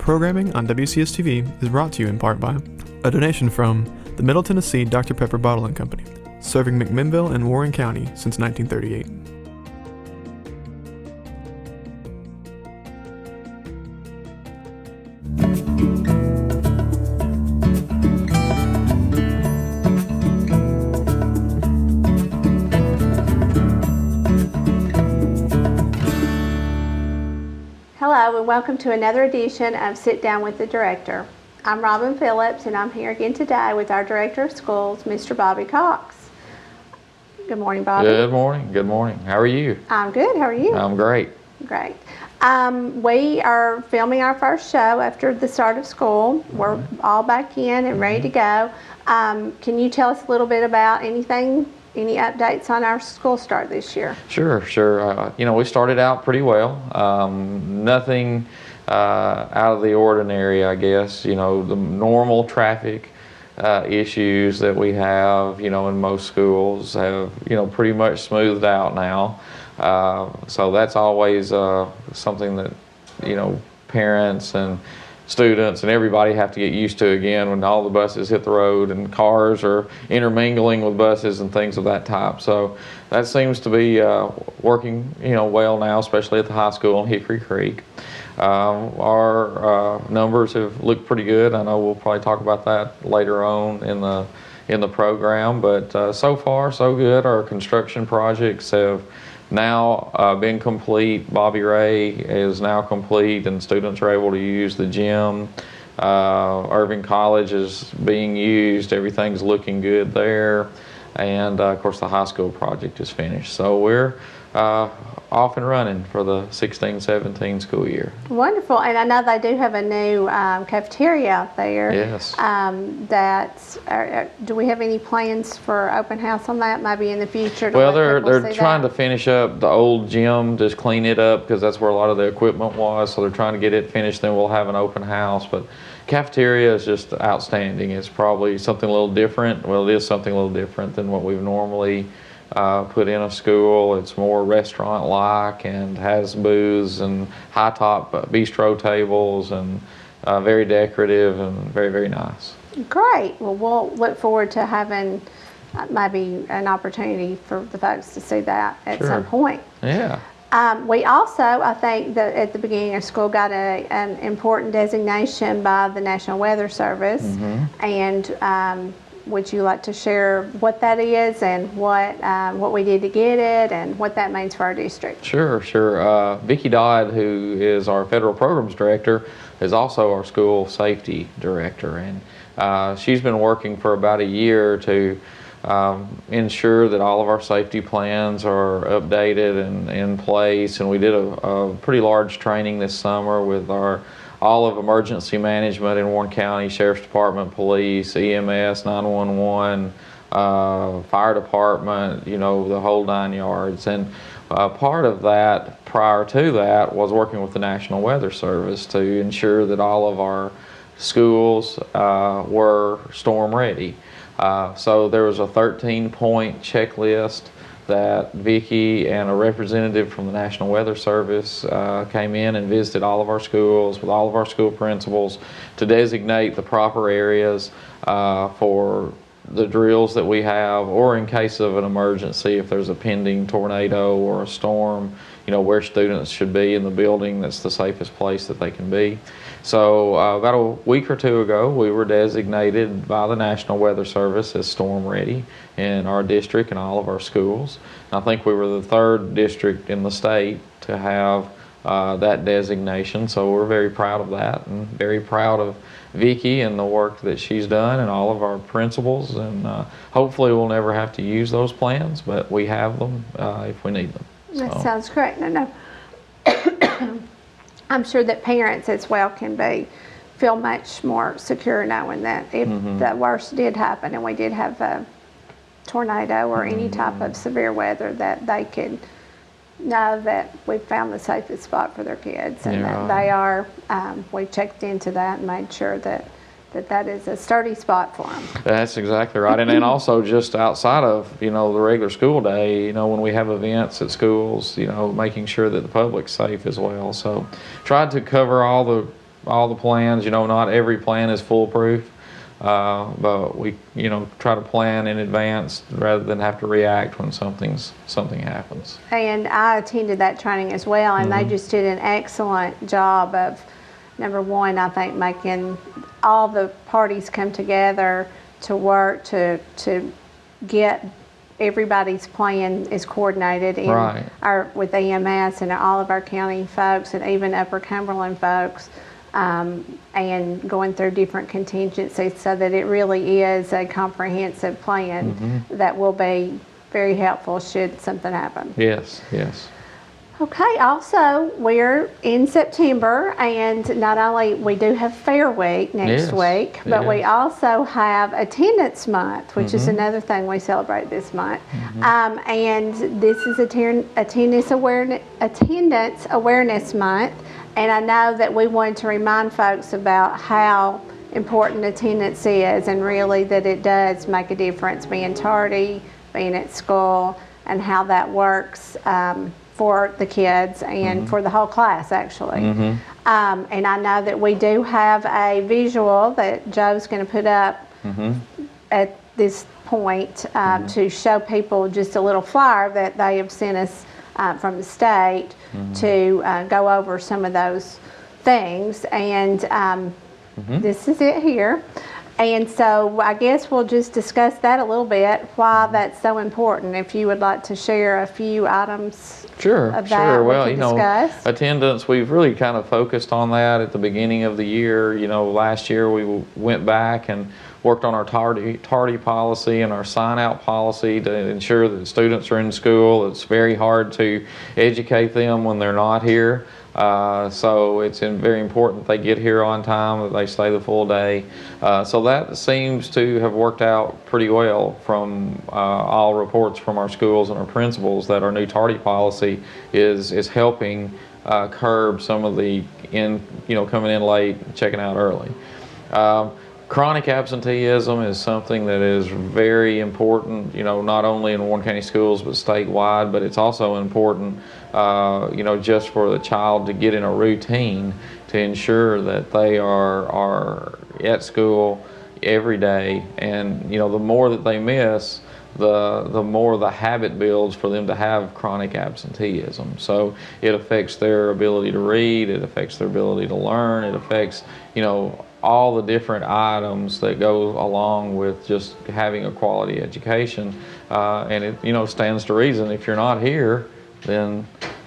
Programming on WCS-TV is brought to you in part by a donation from the Middle Tennessee Dr. Pepper Bottling Company, serving McMinnville and Warren County since 1938. Hello and welcome to another edition of Sit Down with the Director. I'm Robin Phillips and I'm here again today with our Director of Schools, Mr. Bobby Cox. Good morning, Bobby. Good morning. Good morning. How are you? I'm good. How are you? I'm great. Great. We are filming our first show after the start of school. We're all back in and ready to go. Can you tell us a little bit about any updates on our school start this year? Sure. We started out pretty well. Nothing out of the ordinary, I guess. The normal traffic issues that we have, in most schools have, pretty much smoothed out now. So that's always something that, parents and students and everybody have to get used to again when all the buses hit the road and cars are intermingling with buses and things of that type. So that seems to be working, well now, especially at the high school in Hickory Creek. Our numbers have looked pretty good. I know we'll probably talk about that later on in the program, but so far so good. Our construction projects have now been complete. Bobby Ray is now complete and students are able to use the gym. Irving College is being used. Everything's looking good there. And of course the high school project is finished. So we're off and running for the 16-17 school year. Wonderful. And I know they do have a new cafeteria out there. Yes. Do we have any plans for open house on that maybe in the future? Well, they're trying to finish up the old gym, just clean it up because that's where a lot of the equipment was. So they're trying to get it finished, then we'll have an open house. But cafeteria is just outstanding. It's probably something a little different. Well, it is something a little different than what we've normally put in a school. It's more restaurant-like and has booths and high-top bistro tables and very decorative and very, very nice. Great. Well, we'll look forward to having maybe an opportunity for the folks to see that at some point. Yeah. We also, I think, that at the beginning of school got an important designation by the National Weather Service. And would you like to share what that is and what we did to get it and what that means for our district? Sure. Vicki Dodd, who is our federal programs director, is also our school safety director. And she's been working for about a year to ensure that all of our safety plans are updated and in place. And we did a pretty large training this summer with all of emergency management in Warren County, Sheriff's Department, Police, EMS, 911, Fire Department, the whole 9 yards. And part of that, prior to that, was working with the National Weather Service to ensure that all of our schools were storm ready. So there was a 13-point checklist that Vicki and a representative from the National Weather Service came in and visited all of our schools with all of our school principals to designate the proper areas for the drills that we have, or in case of an emergency, if there's a pending tornado or a storm, where students should be in the building that's the safest place that they can be. So about a week or two ago, we were designated by the National Weather Service as storm ready in our district and all of our schools. And I think we were the third district in the state to have that designation. So we're very proud of that and very proud of Vicki and the work that she's done and all of our principals. And hopefully we'll never have to use those plans, but we have them if we need them. That sounds great. No. I'm sure that parents as well can feel much more secure knowing that if the worst did happen and we did have a tornado or any type of severe weather, that they could know that we've found the safest spot for their kids and that they are, we checked into that and made sure that is a sturdy spot for them. That's exactly right. And then also just outside of, the regular school day, when we have events at schools, making sure that the public's safe as well. So tried to cover all the all the plans. Not every plan is foolproof, but we try to plan in advance rather than have to react when something happens. And I attended that training as well, and they just did an excellent job of, number one, I think, making all the parties come together to work to get everybody's plan is coordinated in Right. with EMS and all of our county folks and even Upper Cumberland folks, and going through different contingencies so that it really is a comprehensive plan that will be very helpful should something happen. Yes. Okay, also we're in September, and not only we do have Fair Week next week, but we also have Attendance Month, which is another thing we celebrate this month. And this is Attendance Awareness Month, and I know that we wanted to remind folks about how important attendance is, and really that it does make a difference being tardy, being at school, and how that works for the kids and for the whole class, actually. And I know that we do have a visual that Joe's going to put up at this point to show people just a little flyer that they have sent us from the state to go over some of those things. And this is it here. And so I guess we'll just discuss that a little bit, why that's so important. If you would like to share a few items of that we can discuss. Attendance, we've really kind of focused on that at the beginning of the year. Last year we went back and worked on our tardy policy and our sign-out policy to ensure that students are in school. It's very hard to educate them when they're not here. So it's very important that they get here on time, that they stay the full day. So that seems to have worked out pretty well from all reports from our schools and our principals, that our new tardy policy is helping curb some of the coming in late, checking out early. Chronic absenteeism is something that is very important, not only in Warren County schools but statewide, but it's also important, just for the child to get in a routine to ensure that they are at school every day. And, the more that they miss, the more the habit builds for them to have chronic absenteeism. So it affects their ability to read, it affects their ability to learn, it affects, all the different items that go along with just having a quality education. And it, stands to reason, if you're not here, then,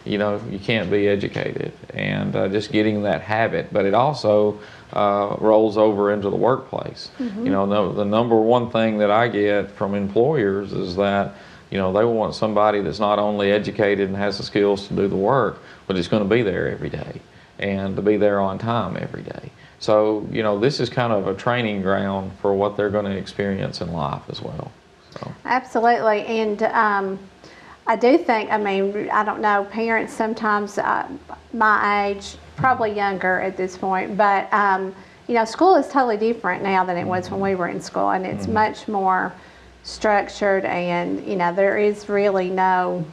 you can't be educated. And just getting that habit. But it also rolls over into the workplace. The number one thing that I get from employers is that, they want somebody that's not only educated and has the skills to do the work, but is going to be there every day and to be there on time every day. So, this is kind of a training ground for what they're going to experience in life as well. So. Absolutely. And I do think, I don't know, parents sometimes, my age, probably younger at this point, but, school is totally different now than it was when we were in school, and it's much more structured, and, there is really no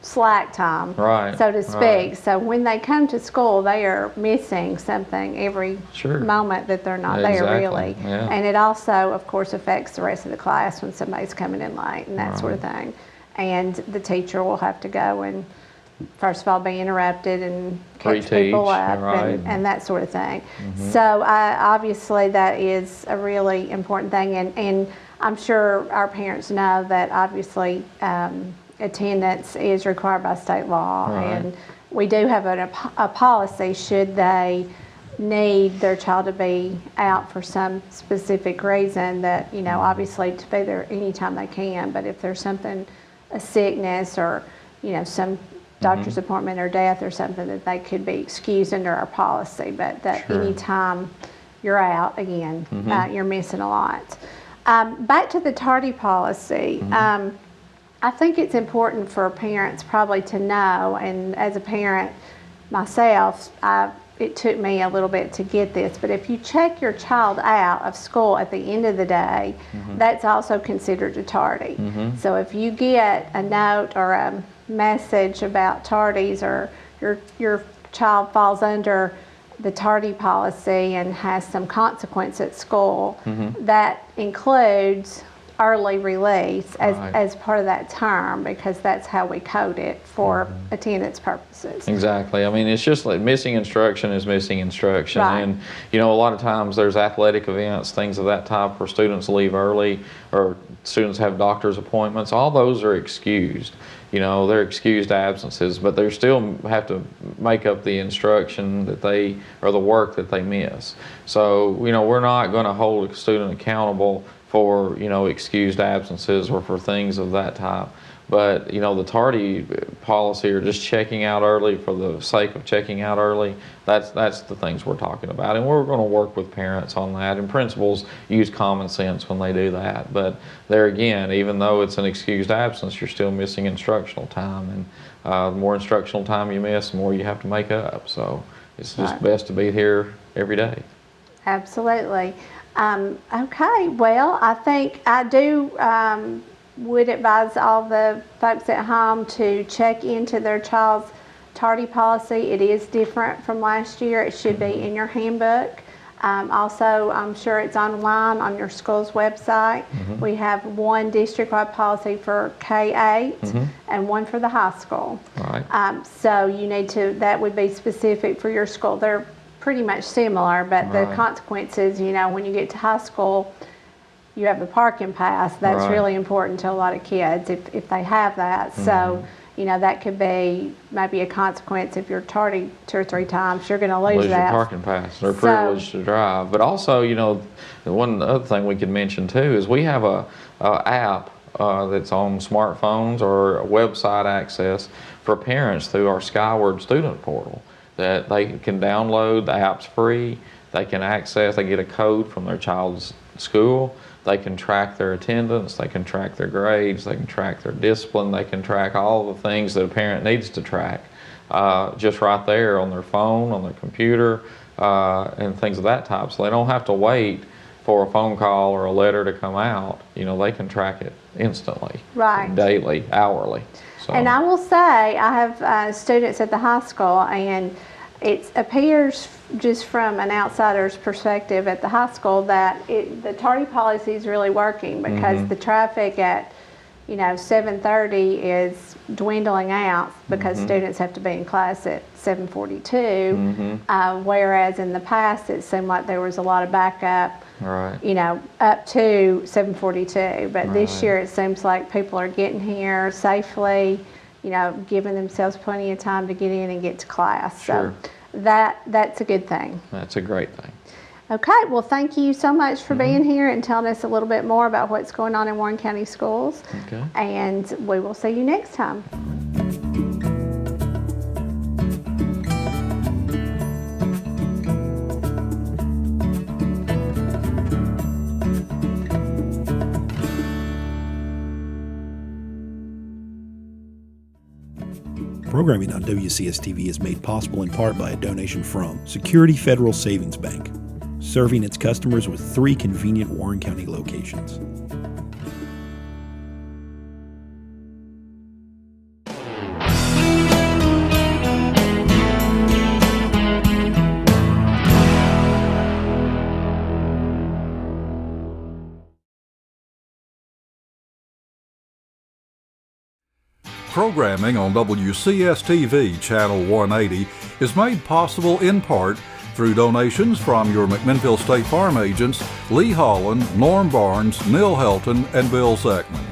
slack time, so to speak. So when they come to school, they are missing something every moment that they're not there, really. Yeah. And it also, of course, affects the rest of the class when somebody's coming in late and that sort of thing. And the teacher will have to go and, first of all, be interrupted and catch people up and that sort of thing. So obviously that is a really important thing. And I'm sure our parents know that obviously attendance is required by state law, and we do have a policy should they need their child to be out for some specific reason, that obviously to be there anytime they can, but if there's something, a sickness or some doctor's appointment or death or something, that they could be excused under our policy, but that anytime you're out, again, you're missing a lot. Back to the tardy policy. I think it's important for parents probably to know, and as a parent myself, it took me a little bit to get this, but if you check your child out of school at the end of the day, that's also considered a tardy. So if you get a note or a message about tardies, or your child falls under the tardy policy and has some consequence at school, that includes early release as part of that term, because that's how we code it for attendance purposes. Exactly. I mean, it's just like missing instruction is missing instruction. Right. And, you know, a lot of times there's athletic events, things of that type where students leave early or students have doctor's appointments. All those are excused. You know, they're excused absences, but they still have to make up the instruction that they, or the work that they miss. So, you know, we're not going to hold a student accountable for, you know, excused absences or for things of that type. But, you know, the tardy policy or just checking out early for the sake of checking out early, that's the things we're talking about. And we're going to work with parents on that. And principals use common sense when they do that. But there again, even though it's an excused absence, you're still missing instructional time. And the more instructional time you miss, the more you have to make up. So it's just best to be here every day. Absolutely. Okay, well, I think I do would advise all the folks at home to check into their child's tardy policy. It is different from last year. It should be in your handbook. Also, I'm sure it's online on your school's website. We have one district-wide policy for K-8 and one for the high school. Right. So you need to, that would be specific for your school. They're pretty much similar, but the consequences, you know, when you get to high school, you have the parking pass. That's really important to a lot of kids if they have that. So, you know, that could be maybe a consequence. If you're tardy 2 or 3 times, you're going to lose that. Your parking pass. They're privileged to drive. But also, you know, one other thing we could mention too is we have a app that's on smartphones or a website access for parents through our Skyward student portal that they can download. The app's free. They can access, they get a code from their child's school. They can track their attendance, they can track their grades, they can track their discipline, they can track all the things that a parent needs to track just right there on their phone, on their computer, and things of that type. So they don't have to wait for a phone call or a letter to come out. You know, they can track it instantly, daily, hourly. So. And I will say, I have students at the high school, and it appears just from an outsider's perspective at the high school that the tardy policy is really working, because the traffic at, you know, 7:30 is dwindling out because students have to be in class at 7:42, whereas in the past it seemed like there was a lot of backup, you know, up to 7:42. But this year it seems like people are getting here safely, you know, giving themselves plenty of time to get in and get to class. So that's a good thing. That's a great thing. Okay, well, thank you so much for being here and telling us a little bit more about what's going on in Warren County Schools. Okay. And we will see you next time. Programming on WCS-TV is made possible in part by a donation from Security Federal Savings Bank, serving its customers with 3 convenient Warren County locations. Programming on WCS-TV Channel 180 is made possible in part through donations from your McMinnville State Farm agents Lee Holland, Norm Barnes, Neil Helton, and Bill Zeckman.